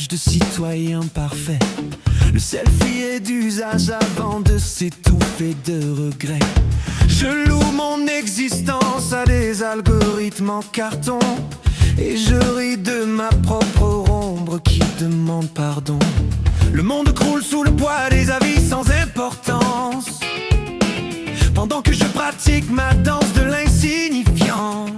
image de citoyen parfait. Le selfie est d'usage avant de s'étouffer de regrets. Je loue mon existence à des algorithmes en carton, et je ris de ma propre ombre qui demande pardon. Le monde croule sous le poids des avis sans importance, pendant que je pratique ma danse de l'insignifiance.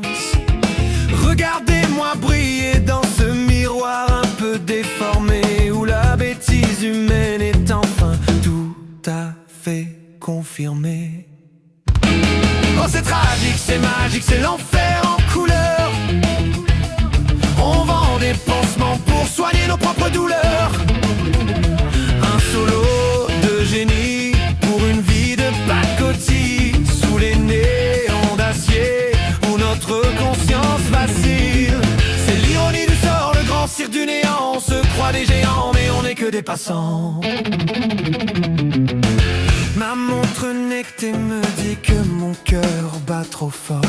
Regardez-moi briller dans ce miroir un peu déformé, où la bêtise humaine est enfin tout à fait confirmée. Oh, c'est tragique, c'est magique, c'est l'enfer en couleur. On vend des pansements pour soigner nos propres douleurs. Un solo de génie pour une vie de pacotille, sous les néons d'acier où notre conscience vacille. C'est l'ironie du sort, le grand cirque du néant. On se croit des géants mais on n'est que des passants. Ma montre nectée me dit que mon cœur bat trop fort.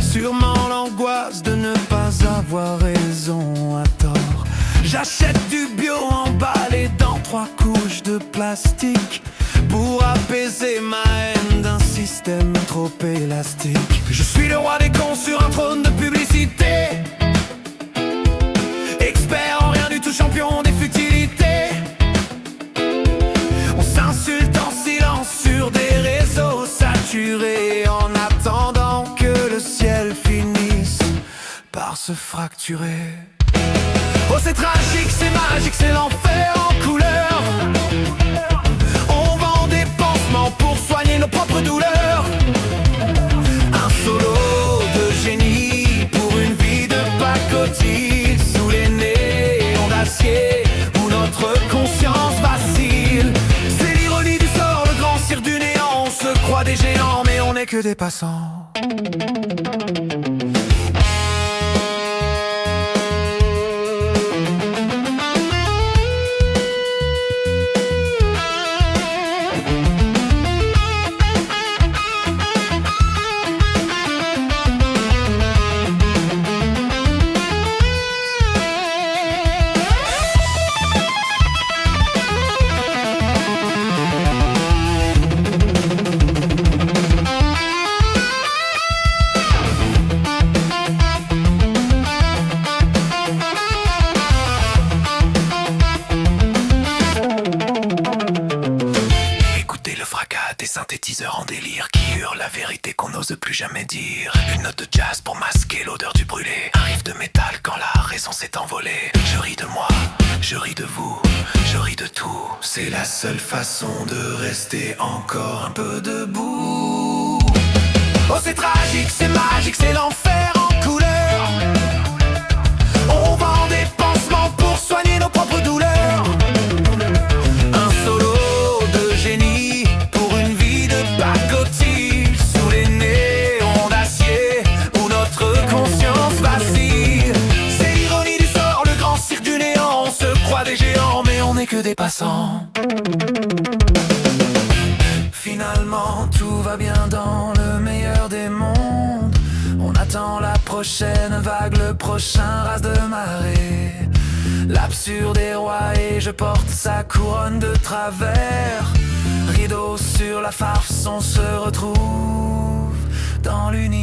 Sûrement l'angoisse de ne pas avoir raison à tort. J'achète du bio emballé dans 3 couches de plastique pour apaiser ma haine d'un système trop élastique. Je suis le roi des cons sur un trône de publicité, expert en rien du tout, champion des futilités. On s'insulte en silence sur des réseaux saturés, en attendant que le ciel finisse par se fracturer. Oh, c'est tragique, c'est magique, c'est l'enfer en couleur. On vend des pansements pour soigner nos propres douleurs. Un solo de génie pour une vie de pacotille, sous les néons d'acier où notre conscience vacille. C'est l'ironie du sort, le grand cirque du néant. On se croit des géants mais on n'est que des passants. Des synthétiseurs en délire qui hurlent la vérité qu'on n'ose plus jamais dire. Une note de jazz pour masquer l'odeur du brûlé, un riff de métal quand la raison s'est envolée. Je ris de moi, je ris de vous, je ris de tout. C'est la seule façon de rester encore un peu debout. Oh, c'est tragique, c'est magique, c'est l'enfer en couleur. On vend des pansements pour soigner nos propres douleurs. Un solo de génie pour une vie de pacotille, sous les néons d'acier où notre conscience vacille. C'est l'ironie du sort, le grand cirque du néant. On se croit des géants mais on n'est que des passants. Finalement tout va bien dans le meilleur des mondes. On attend la prochaine vague, le prochain raz de marée. L'absurde est roi et je porte sa couronne de travers. Rideau sur la farce, on se retrouve dans l'univers.